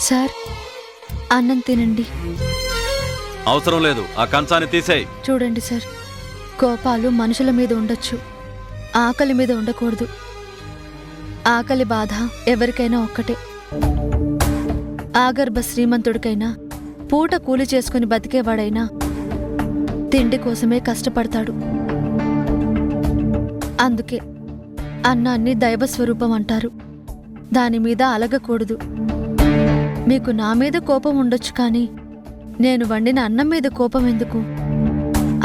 Sir, అన్నం తినండి. అవసరం లేదు, ఆ కంచాన్ని తీసేయ్. చూడండి సార్, కోపాలు మనుషుల మీద ఉండొచ్చు, ఆకలి మీద ఉండకూడదు. ఆకలి బాధ ఎవరికైనా ఒక్కటే. ఆగర్భ శ్రీమంతుడికైనా, పూట కూలి చేసుకుని బతికేవాడైనా తిండి కోసమే కష్టపడతాడు. అందుకే అన్నాన్ని దైవస్వరూపం అంటారు. దానిమీద అలగకూడదు. మీకు నా మీద కోపం ఉండొచ్చు, కానీ నేను వండిన అన్నం మీద కోపం ఎందుకు?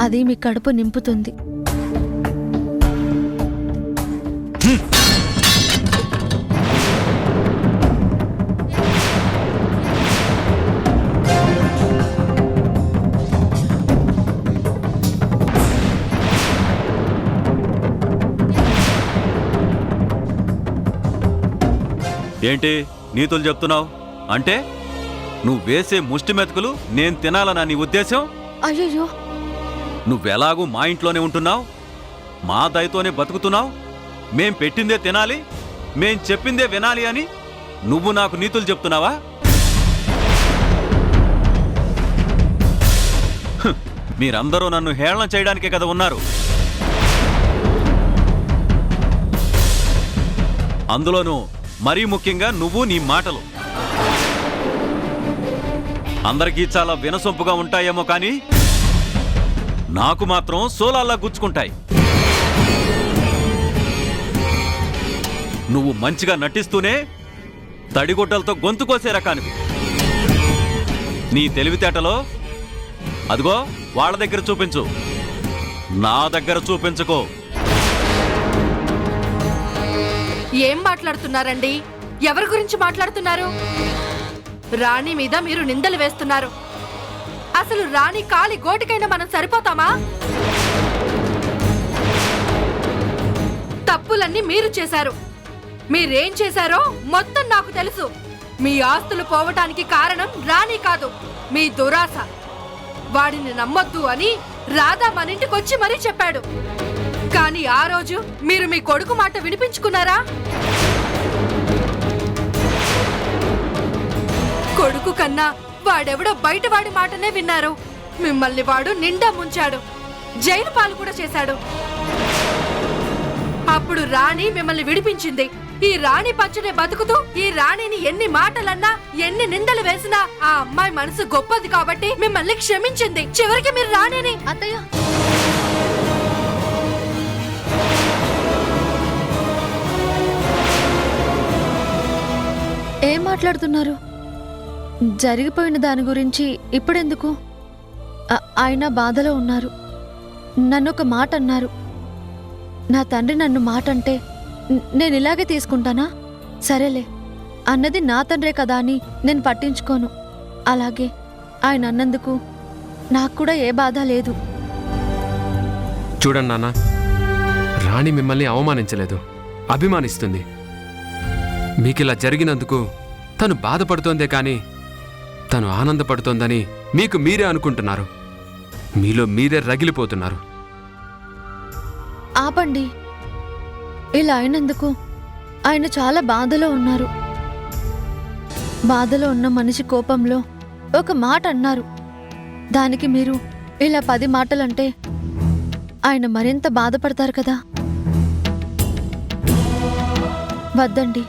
అది మీ కడుపు నింపుతుంది. ఏంటి నీతులు చెప్తున్నావు? అంటే నువ్వు వేసే ముష్టి మెతుకులు నేను తినాలనా నీ ఉద్దేశం? అయ్యయ్యో, నువ్వెలాగూ మా ఇంట్లోనే ఉంటున్నావు, మా దయతోనే బతుకుతున్నావు. మేం పెట్టిందే తినాలి, మేం చెప్పిందే వినాలి అని నువ్వు నాకు నీతులు చెప్తున్నావా? మీరందరూ నన్ను హేళన చేయడానికే కదా ఉన్నారు. అందులోనూ మరీ ముఖ్యంగా నువ్వు నీ మాటలు అందరికీ చాలా వినసొంపుగా ఉంటాయేమో, కానీ నాకు మాత్రం సోలాల్లా గుచ్చుకుంటాయి. నువ్వు మంచిగా నటిస్తూనే తడిగుడ్డలతో గొంతు కోసే రకానివి. నీ తెలివితేటలో అదిగో వాళ్ళ దగ్గర చూపించు, నా దగ్గర చూపించుకో. ఏం మాట్లాడుతున్నారండి? ఎవరి గురించి మాట్లాడుతున్నారు? రాణి మీద మీరు నిందలు వేస్తున్నారు. అసలు రాణి కాలి గోటికైనా మనం సరిపోతామా? తప్పులన్నీ మీరు చేశారు. మీరేం చేశారో మొత్తం నాకు తెలుసు. మీ ఆస్తులు పోవటానికి కారణం రాణి కాదు, మీ దురాశ. వాడిని నమ్మొద్దు అని రాధా మన ఇంటికొచ్చి మరీ చెప్పాడు. కానీ ఆ రోజు మీరు మీ కొడుకు మాట వినిపించుకున్నారా? కొడుకు కన్నా వాడెవడో బయట వాడి మాటనే విన్నారు. మిమ్మల్ని వాడు నిండా ముంచాడు, జైలు పాలు కూడా చేశాడు. అప్పుడు రాణి మిమ్మల్ని విడిపించింది. ఈ రాణి పంచనే బతుకుతూ ఈ రాణిని ఎన్ని మాటలన్నా, ఎన్ని నిందలు వేసినా ఆ అమ్మాయి మనసు గొప్పది కాబట్టి మిమ్మల్ని క్షమించింది. చివరికి మీరు రాణిని అత్తయ్య, ఏం మాట్లాడుతున్నారు? జరిగిపోయిన దాని గురించి ఇప్పుడెందుకు? ఆయన బాధలో ఉన్నారు. నన్నొక మాట అన్నారు. నా తండ్రి నన్ను మాట అంటే నేను ఇలాగే తీసుకుంటానా? సరేలే, అన్నది నా తండ్రే కదా అని నేను పట్టించుకోను. అలాగే ఆయన అన్నందుకు నాకు కూడా ఏ బాధ లేదు. చూడండి నాన్న, రాణి మిమ్మల్ని అవమానించలేదు, అభిమానిస్తుంది. మీకిలా జరిగినందుకు తను బాధపడుతోందే కానీ తను ఆనందపడుతోందని మీకు మీరే అనుకుంటున్నారు. మీలో మీరే రగిలిపోతున్నారు. ఆపండి. ఇలా అయినందుకు ఆయన చాలా బాధలో ఉన్నారు. బాధలో ఉన్న మనిషి కోపంలో ఒక మాట అన్నారు. దానికి మీరు ఇలా 10 మాటలంటే ఆయన మరింత బాధపడతారు కదా. వద్దండి,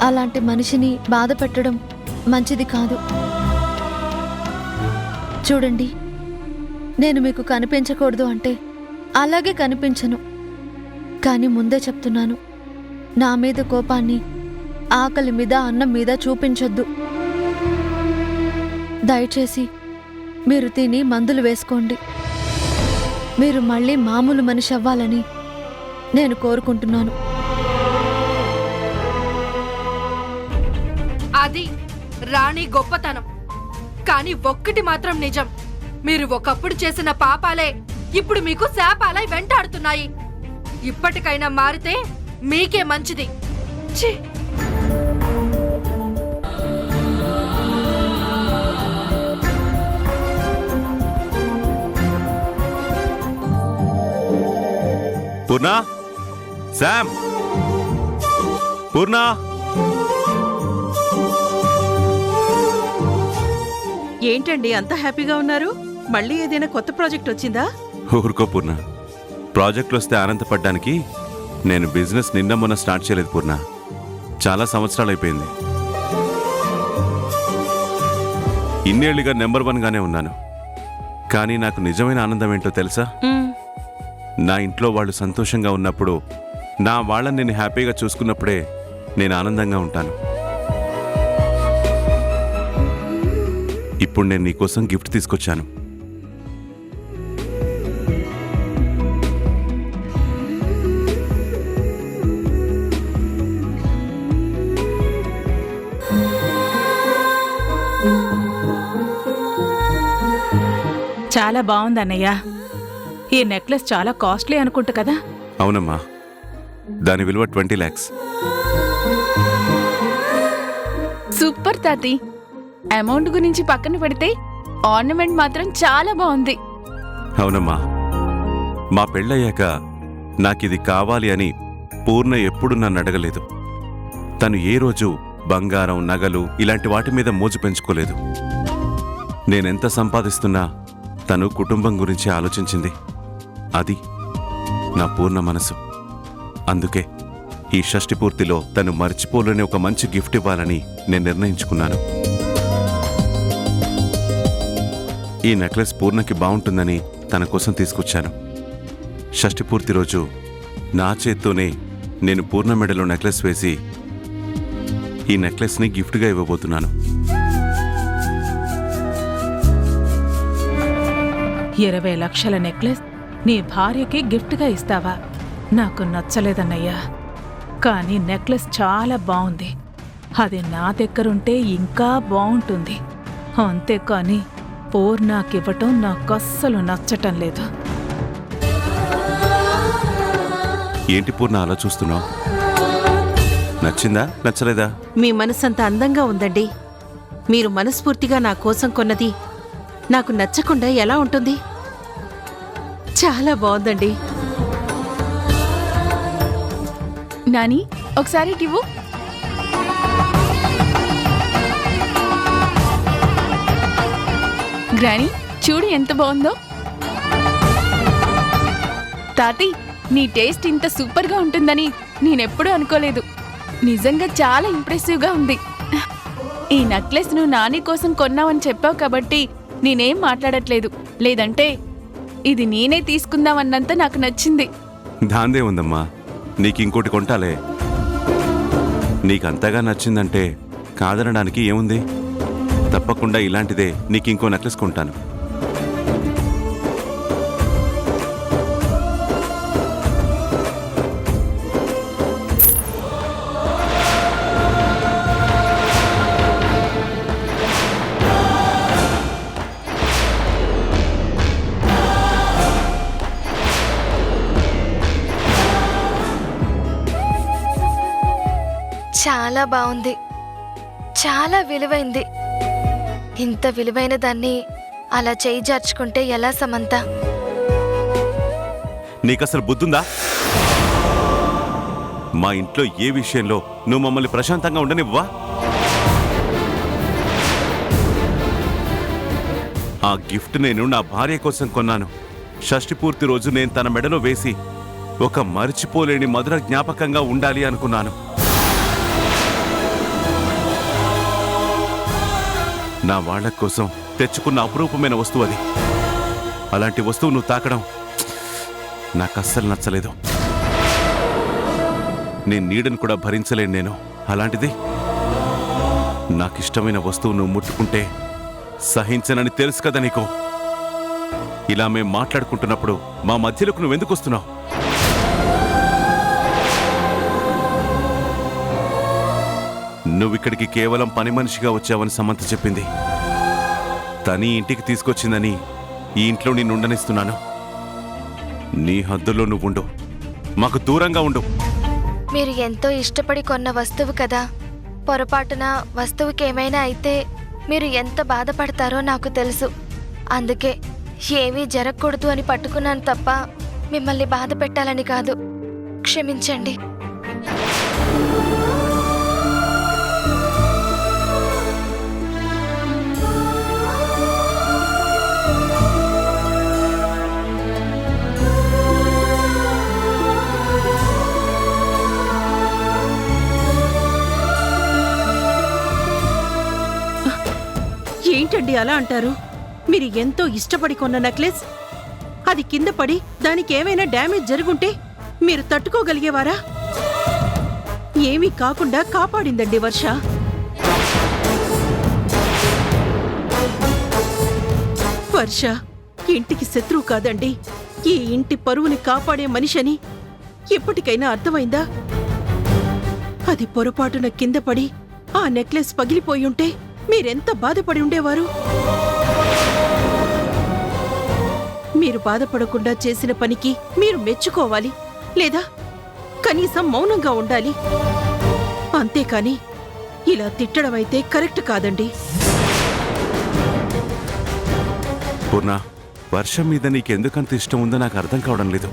అలాంటి మనిషిని బాధ పెట్టడం మంచిది కాదు. చూడండి, నేను మీకు కనిపించకూడదు అంటే అలాగే కనిపించను. కానీ ముందే చెప్తున్నాను, నా మీద కోపాన్ని ఆకలి మీద, అన్నం మీద చూపించొద్దు. దయచేసి మీరు తిని మందులు వేసుకోండి. మీరు మళ్ళీ మామూలు మనిషి అవ్వాలని నేను కోరుకుంటున్నాను. అది రాణి గొప్పతనం. కానీ ఒక్కటి మాత్రం నిజం, మీరు ఒకప్పుడు చేసిన పాపాలే ఇప్పుడు మీకు శాపాలై వెంటాడుతున్నాయి. ఇప్పటికైనా మారితే మీకే మంచిది. ఛీ! పూర్ణ, శామ్, పూర్ణ. ఏంటండి అంత హ్యాపీగా ఉన్నారు? మళ్ళీ ఏదైనా కొత్త ప్రాజెక్ట్ వచ్చిందా? ఊరుకో పూర్ణ. ప్రాజెక్టులు వస్తే ఆనందపడ్డానికి నేను బిజినెస్ నిన్న మొన్న స్టార్ట్ చేయలేదు పూర్ణ. చాలా సంవత్సరాలు అయిపోయింది. ఇన్నేళ్లుగా నెంబర్ 1 గానే ఉన్నాను. కానీ నాకు నిజమైన ఆనందం ఏంటో తెలుసా? నా ఇంట్లో వాళ్ళు సంతోషంగా ఉన్నప్పుడు, నా వాళ్ళని నేను హ్యాపీగా చూసుకున్నప్పుడే నేను ఆనందంగా ఉంటాను. ఇప్పుడు నేను నీకోసం గిఫ్ట్ తీసుకొచ్చాను. చాలా బాగుంది అన్నయ్య. ఈ నెక్లెస్ చాలా కాస్ట్లీ అనుకుంటా కదా? అవునమ్మా, దాని విలువ 20 lakhs. సూపర్ తాతి. అమౌంట్ గురించి పక్కన పెడితే ఆర్నమెంట్ మాత్రం చాలా బాగుంది. అవునమ్మా, మా పెళ్ళయ్యాక నాకిది కావాలి అని పూర్ణ ఎప్పుడు నన్ను అడగలేదు. తను ఏ రోజు బంగారం, నగలు ఇలాంటి వాటి మీద మోజు పెంచుకోలేదు. నేనెంత సంపాదిస్తున్నా తను కుటుంబం గురించి ఆలోచించింది. అది నా పూర్ణ మనసు. అందుకే ఈ షష్ఠి పూర్తిలో తను మర్చిపోలేని ఒక మంచి గిఫ్ట్ ఇవ్వాలని నేను నిర్ణయించుకున్నాను. ఈ నెక్లెస్ పూర్ణకి బాగుంటుందని తన కోసం తీసుకొచ్చాను. షష్ఠి పూర్తి రోజు నా చేత్తోనే నేను పూర్ణ మెడలో నెక్లెస్ వేసి ఈ నెక్లెస్ని గిఫ్ట్గా ఇవ్వబోతున్నాను. 20 లక్షల నెక్లెస్ నీ భార్యకి గిఫ్ట్గా ఇస్తావా? నాకు నచ్చలేదన్నయ్యా. కానీ నెక్లెస్ చాలా బాగుంది. అది నా దగ్గరుంటే ఇంకా బాగుంటుంది. అంతేకాని పూర్ణకివ్వటం నాకస్సలు నచ్చటం లేదు. ఏంటి పూర్ణ అలా చూస్తున్నావు? నచ్చిందా, నచ్చలేదా? మీ మనసంత అందంగా ఉందండి. మీరు మనస్ఫూర్తిగా నా కోసం కొన్నది నాకు నచ్చకుండా ఎలా ఉంటుంది? చాలా బాగుందండి. నాని, ఒకసారి ఇవ్వు. గ్రాని, చూడు ఎంత బాగుందో. తాతి, నీ టేస్ట్ ఇంత సూపర్గా ఉంటుందని నేనెప్పుడూ అనుకోలేదు. నిజంగా చాలా ఇంప్రెసివ్గా ఉంది. ఈ నెక్లెస్ నువ్వు నాని కోసం కొన్నావని చెప్పావు కాబట్టి నేనేం మాట్లాడట్లేదు. లేదంటే ఇది నేనే తీసుకుందామన్నంత నాకు నచ్చింది. దాందే ఉందమ్మా, నీకింకోటి కొంటాలే. నీకంతగా నచ్చిందంటే కాదనడానికి ఏముంది? తప్పకుండా ఇలాంటిదే నీకింకో నెక్లెస్ కొంటాను. చాలా బాగుంది. చాలా విలువైంది. ఇంత విలువైన దాన్ని అలా చేయి జార్చుకుంటే ఎలా సమంత? నీకసలు బుద్ధుందా? మా ఇంట్లో ఏ విషయంలో నువ్వు మమ్మల్ని ప్రశాంతంగా ఉండనివ్వా? ఆ గిఫ్ట్ నేను నా భార్య కోసం కొన్నాను. షష్ఠి పూర్తి రోజు నేను తన మెడలో వేసి ఒక మరిచిపోలేని మధుర జ్ఞాపకంగా ఉండాలి అనుకున్నాను. నా వాళ్ళ కోసం తెచ్చుకున్న అపురూపమైన వస్తువు అది. అలాంటి వస్తువు నువ్వు తాకడం నాకు అస్సలు నచ్చలేదు. నేను నీడను కూడా భరించలేను నేను. అలాంటిది నాకిష్టమైన వస్తువు నువ్వు ముట్టుకుంటే సహించనని తెలుసు కదా నీకు. ఇలా మేం మాట్లాడుకుంటున్నప్పుడు మా మధ్యలోకి నువ్వెందుకు వస్తున్నావు? నువ్విక్కడికి కేవలం పని మనిషిగా వచ్చావని సమంత చెప్పింది. తని ఇంటికి తీసుకొచ్చిందని ఈ ఇంట్లో నిన్ను ఉండనిస్తున్నాను. నీ హద్దుల్లో నువ్వుండు, మాకు దూరంగా ఉండు. మీరు ఎంతో ఇష్టపడి కొన్న వస్తువు కదా. పొరపాటున వస్తువుకి ఏమైనా అయితే మీరు ఎంత బాధపడతారో నాకు తెలుసు. అందుకే ఏమీ జరగకూడదు అని పట్టుకున్నాను తప్ప మిమ్మల్ని బాధ పెట్టాలని కాదు, క్షమించండి. ఏంటండి అలా అంటారు? మీరు ఎంతో ఇష్టపడి కొన్న నెక్లెస్ అది కింద పడి దానికి ఏమైనా డ్యామేజ్ జరుగుంటే మీరు తట్టుకోగలిగేవారా? ఏమీ కాకుండా కాపాడిందండి వర్ష. వర్ష ఇంటికి శత్రువు కాదండి, ఈ ఇంటి పరువుని కాపాడే మనిషని ఎప్పటికైనా అర్థమైందా? అది పొరపాటున కింద పడి ఆ నెక్లెస్ పగిలిపోయి ఉంటే మీరెంత బాధపడి ఉండేవారు? మీరు బాధపడకుండా చేసిన పనికి మీరు మెచ్చుకోవాలి, లేదా కనీసం మౌనంగా ఉండాలి. అంతేకాని ఇలా తిట్టడం అయితే కరెక్ట్ కాదండి. పూర్ణ, వర్షం మీద నీకెందుకంత ఇష్టం ఉందో నాకు అర్థం కావడం లేదు.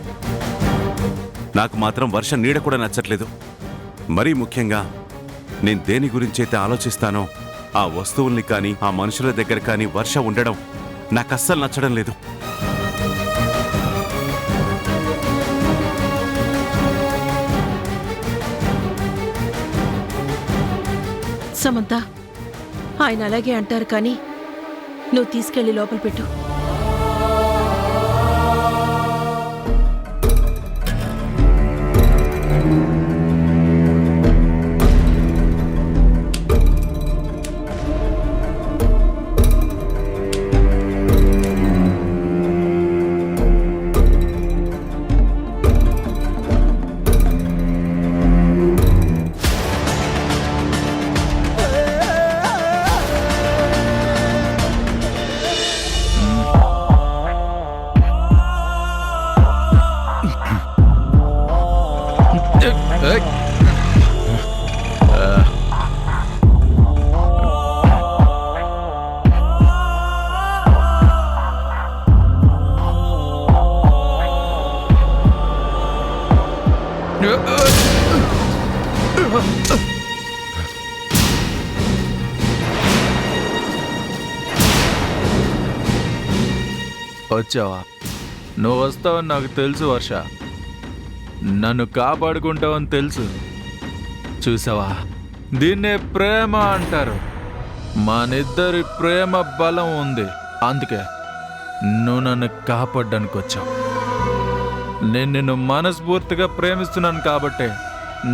నాకు మాత్రం వర్షం నీడ కూడా నచ్చట్లేదు. మరీ ముఖ్యంగా నేను దేని గురించైతే ఆలోచిస్తానో ఆ వస్తువుల్ని కానీ ఆ మనుషుల దగ్గర కానీ వర్ష ఉండడం నాకు అస్సలు నచ్చడం లేదు. సమంత, ఆయన అలాగే అంటారు కానీ నువ్వు తీసుకెళ్లి లోపల పెట్టు. వచ్చావా? నువ్వు వస్తావని నాకు తెలుసు వర్ష, నన్ను కాపాడుకుంటావని తెలుసు. చూసావా, దీన్నే ప్రేమ అంటారు. మనిద్దరి ప్రేమ బలం ఉంది, అందుకే నువ్వు నన్ను కాపాడడానికి వచ్చావు. నేను నిన్ను మనస్ఫూర్తిగా ప్రేమిస్తున్నాను కాబట్టే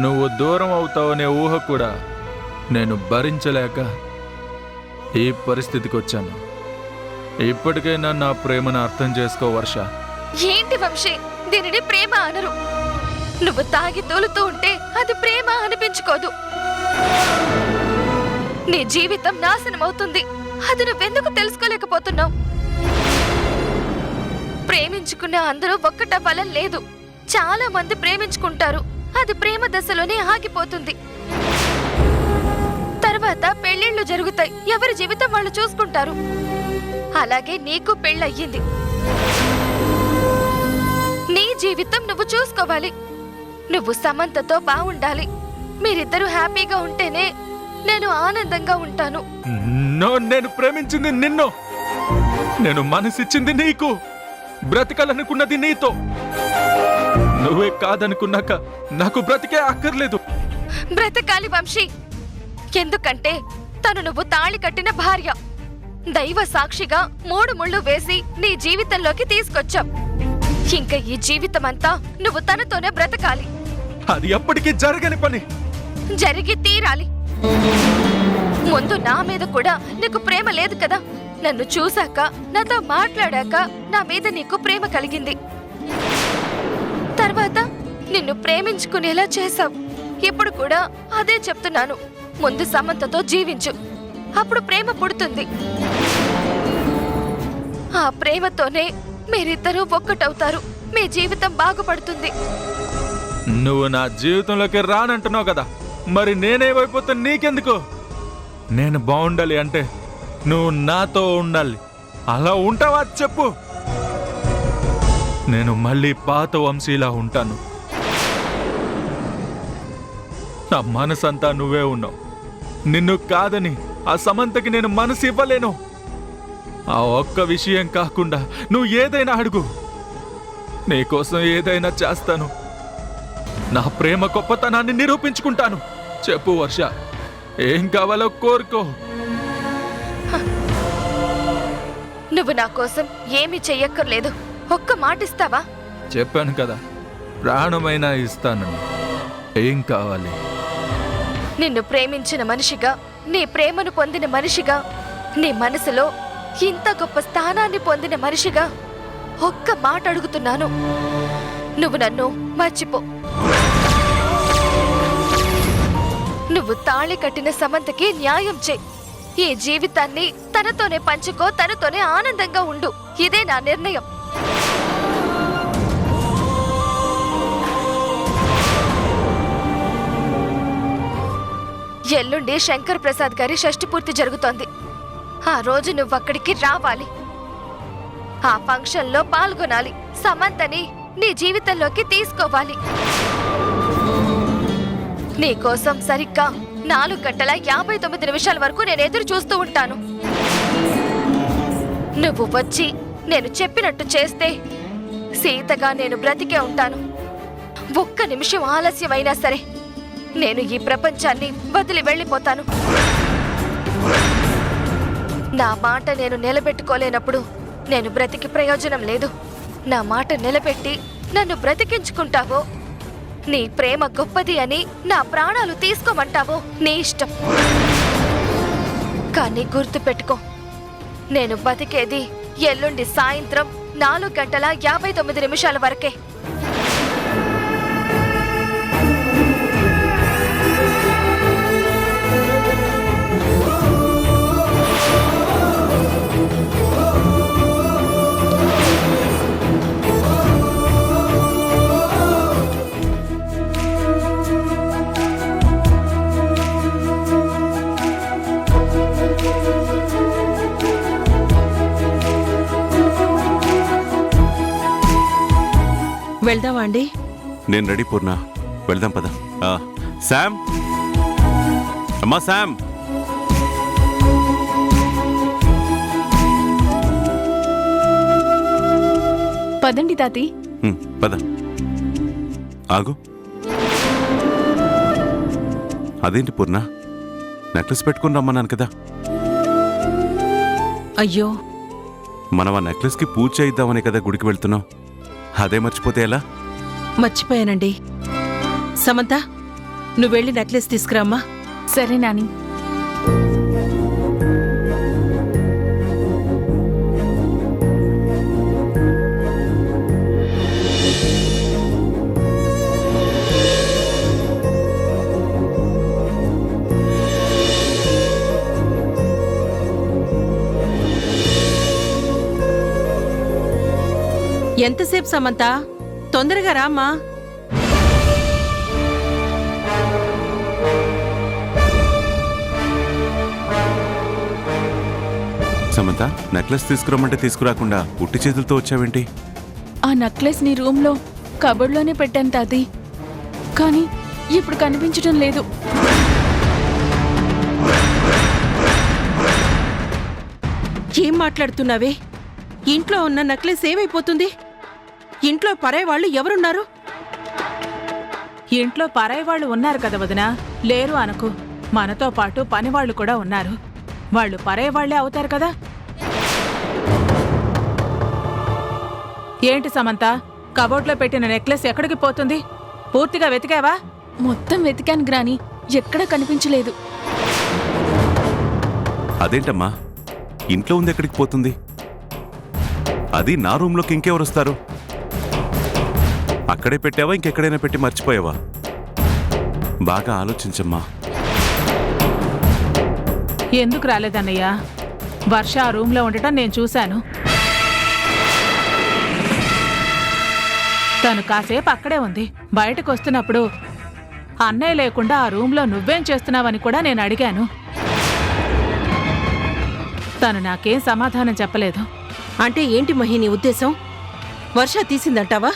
నువ్వు దూరం అవుతావనే ఊహ కూడా నేను భరించలేక ఈ పరిస్థితికి వచ్చాను. ఇప్పటికైనా నా ప్రేమను అర్థం చేసుకో వర్ష. ఏంటి వంశీ, దీనిని ప్రేమ అనరు. నువ్వు తాగి తోలుతూ ఉంటే అది ప్రేమ అనిపించుకోదు. నీ జీవితం నాశనం అవుతుంది, అది నువ్వెందుకు తెలుసుకోలేకపోతున్నావు? ప్రేమించుకున్న అందరూ ఒక్కటవ్వాలని లేదు. చాలా మంది ప్రేమించుకుంటారు, అది ప్రేమ దశలోనే ఆగిపోతుంది. తర్వాత పెళ్లిళ్ళు జరుగుతాయి, ఎవరి జీవితం వాళ్ళు చూసుకుంటారు. అలాగే నీకు పెళ్ళయ్యింది, నీ జీవితం నువ్వు చూసుకోవాలి. నువ్వు సమంతతో బాగుండాలి. మీరిద్దరూ హ్యాపీగా ఉంటేనే నేను ఆనందంగా ఉంటాను. నేను ప్రేమించింది నిన్ను, నేను మనసిచ్చింది నీకు, బ్రతకాలనుకున్నది నీతో. నువ్వే కాదనుకున్నాక నాకు బ్రతికే అక్కర్లేదు. బ్రతకాలి వంశీ, ఎందుకంటే తను నువ్వు తాళి కట్టిన భార్య. దైవ సాక్షిగా 3 ముళ్ళు వేసి నీ జీవితంలోకి తీసుకొచ్చావు. ఇంకా ఈ జీవితం అంతా నువ్వు తనతోనే బ్రతకాలి. అది ఎప్పటికీ జరగని పని. జరిగి తీరాలి. ముందు నా మీద కూడా నీకు ప్రేమ లేదు కదా. నన్ను చూశాక, నాతో మాట్లాడాక నా మీద నీకు ప్రేమ కలిగింది. తర్వాత నిన్ను ప్రేమించుకునేలా చేశావు. ఇప్పుడు కూడా అదే చెప్తున్నాను, ముందు సమంతతో జీవించు, అప్పుడు ప్రేమ పుడుతుంది. ఆ ప్రేమతోనే మీరిద్దరూ ఒక్కటవుతారు, మీ జీవితం బాగుపడుతుంది. నువ్వు నా జీవితంలోకి రానంటున్నావు కదా, మరి నేనేమైపోతా నీకెందుకు? నేను బాగుండాలి అంటే నువ్వు నాతో ఉండాలి. అలా ఉంటావా చెప్పు. నేను మళ్ళీ పాత వంశీలా ఉంటాను. నా మనసంతా నువ్వే ఉన్నావు. నిన్ను కాదని ఆ సమంతకి నేను మనసు ఇవ్వలేను. ఆ ఒక్క విషయం కాకుండా నువ్వు ఏదైనా అడుగు, నీకోసం ఏదైనా చేస్తాను. నా ప్రేమ గొప్పతనాన్ని నిరూపించుకుంటాను. చెప్పు వర్ష, ఏం కావాలో కోరుకో. నువ్వు నా కోసం ఏమీ చెయ్యక్కర్లేదు. ఒక్క మాట ఇస్తావా? చెప్పాను కదా, ప్రాణమైనా ఇస్తానని. ఏం కావాలి? నిన్ను ప్రేమించిన మనిషిగా, నీ ప్రేమను పొందిన మనిషిగా, నీ మనసులో ఇంత గొప్ప స్థానాన్ని పొందిన మనిషిగా ఒక్క మాట అడుగుతున్నాను. నువ్వు నన్ను మర్చిపో. నువ్వు తాళి కట్టిన సమంతకి న్యాయం చేయి. ఈ జీవితాన్ని తనతోనే పంచుకో, తనతోనే ఆనందంగా ఉండు. ఇదే నా నిర్ణయం. ఎల్లుండి శంకర్ ప్రసాద్ గారి షష్ఠి పూర్తి జరుగుతోంది. ఆ రోజు నువ్వు అక్కడికి రావాలి. ఆ ఫంక్షన్లో పాల్గొనాలి. సమంతని నీ జీవితంలోకి తీసుకోవాలి. నీకోసం సరిగ్గా 4:59 వరకు నేను ఎదురు చూస్తూ ఉంటాను. నువ్వు వచ్చి నేను చెప్పినట్టు చేస్తే సీతగా నేను బ్రతికే ఉంటాను. ఒక్క నిమిషం ఆలస్యమైనా సరే నేను ఈ ప్రపంచాన్ని వదిలి వెళ్ళిపోతాను. నా మాట నేను నిలబెట్టుకోలేనప్పుడు నేను బ్రతికి ప్రయోజనం లేదు. నా మాట నిలబెట్టి నన్ను బ్రతికించుకుంటావో, నీ ప్రేమ గొప్పది అని నా ప్రాణాలు తీసుకోమంటావో నీ ఇష్టం. కానీ గుర్తుపెట్టుకో, నేను బతికేది ఎల్లుండి సాయంత్రం 4:59 వరకే. వెళ్దామా అండి? నేను రెడీ పూర్ణ, వెళ్దాం పద. శామ్, అమ్మా శామ్. పదండి తాతి. పద. ఆగు. అదేంటి పూర్ణ, నెక్లెస్ పెట్టుకుని రమ్మన్నాను కదా. అయ్యో, మనం ఆ నెక్లెస్కి పూజ చేయిద్దామని కదా గుడికి వెళ్తున్నాం. అదే మర్చిపోతే ఎలా? మర్చిపోయానండి. సమంత, నువ్వు వెళ్ళి నెక్లెస్ తీసుకురామ్మా. సరే నాని. ఎంతసేపు సమంత? తొందరగా రామ్మా. సమంత, నెక్లెస్ తీసుకురమ్మంటే తీసుకురాకుండా ఉట్టి చేతులతో వచ్చావేంటి? ఆ నెక్లెస్ నీ రూమ్లో కబోర్డ్లోనే పెట్టాను తాతి, కానీ ఇప్పుడు కనిపించడం లేదు. ఏం మాట్లాడుతున్నావే? ఇంట్లో ఉన్న నెక్లెస్ ఏమైపోతుంది? ఇంట్లో పరాయి వాళ్ళు ఎవరున్నారు? ఇంట్లో పరాయి వాళ్ళు ఉన్నారు కదా వదినా. లేరు అనకు. మనతో పాటు పనివాళ్ళు కూడా ఉన్నారు. వాళ్ళు పరాయి వాళ్లే అవుతారు కదా. ఏంటి సమంత, కబోర్డ్లో పెట్టిన నెక్లెస్ ఎక్కడికి పోతుంది? పూర్తిగా వెతికావా? మొత్తం వెతికాను గ్రాని, ఎక్కడా కనిపించలేదు. అదేంటమ్మా, ఇంట్లో ఉంది ఎక్కడికి పోతుంది? అది నా రూమ్లోకి ఇంకెవరు వస్తారు? అక్కడే పెట్టావా, ఇంకెక్కడైనా పెట్టి మర్చిపోయావా? బాగా ఆలోచించమ్మా. ఎందుకు రాలేదన్నయ్యా? వర్ష ఆ రూమ్లో ఉండటం నేను చూశాను. తను కాసేపు అక్కడే ఉంది. బయటకు వస్తున్నప్పుడు అన్నయ్య లేకుండా ఆ రూమ్లో నువ్వేం చేస్తున్నావని కూడా నేను అడిగాను. తను నాకేం సమాధానం చెప్పలేదు. అంటే ఏంటి మహి నీ ఉద్దేశం? వర్ష తీసిందంటావా?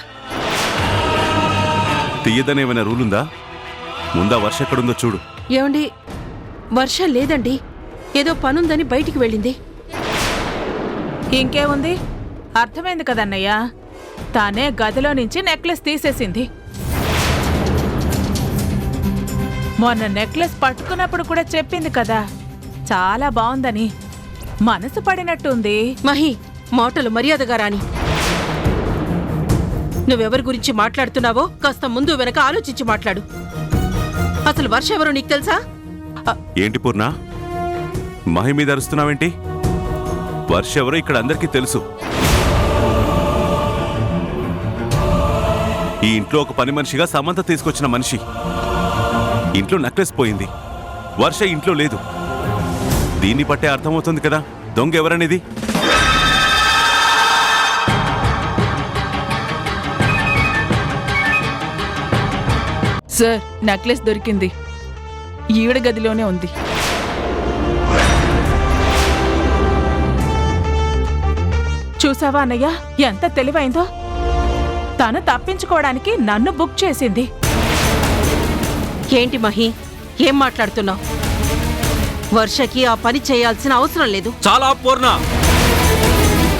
తీయదనేమైనా రూల్ ఉందా? ముందా వర్ష ఎక్కడుందో చూడు. ఏమండి, వర్ష లేదండి. ఏదో పనుందని బయటికి వెళ్ళింది. ఇంకేముంది, అర్థమైంది కదన్నయ్య. తానే గదిలో నుంచి నెక్లెస్ తీసేసింది. మొన్న నెక్లెస్ పట్టుకున్నప్పుడు కూడా చెప్పింది కదా, చాలా బాగుందని. మనసు పడినట్టుంది. మహి, మాటలు మర్యాదగా రాని. నువ్వెవరి గురించి మాట్లాడుతున్నావో కాస్త ముందు వెనక ఆలోచించి మాట్లాడు. అసలు వర్ష ఎవరో నీకు తెలుసా? ఏంటి పూర్ణ, మహి మీద అరుస్తున్నావేంటి? వర్ష ఎవరో ఇక్కడ అందరికీ తెలుసు. ఈ ఇంట్లో ఒక పని మనిషిగా సమంత తీసుకొచ్చిన మనిషి. ఇంట్లో నెక్లెస్ పోయింది, వర్ష ఇంట్లో లేదు. దీన్ని బట్టే అర్థమవుతుంది కదా దొంగ ఎవరనేది. సార్, నెక్లెస్ దొరికింది. ఈవిడ గదిలోనే ఉంది. చూసావా అన్నయ్య, ఎంత తెలివైందో. తను తప్పించుకోవడానికి నన్ను బుక్ చేసింది. ఏంటి మహి, ఏం మాట్లాడుతున్నావు? వర్షకి ఆ పని చేయాల్సిన అవసరం లేదు. చాలా పూర్ణ.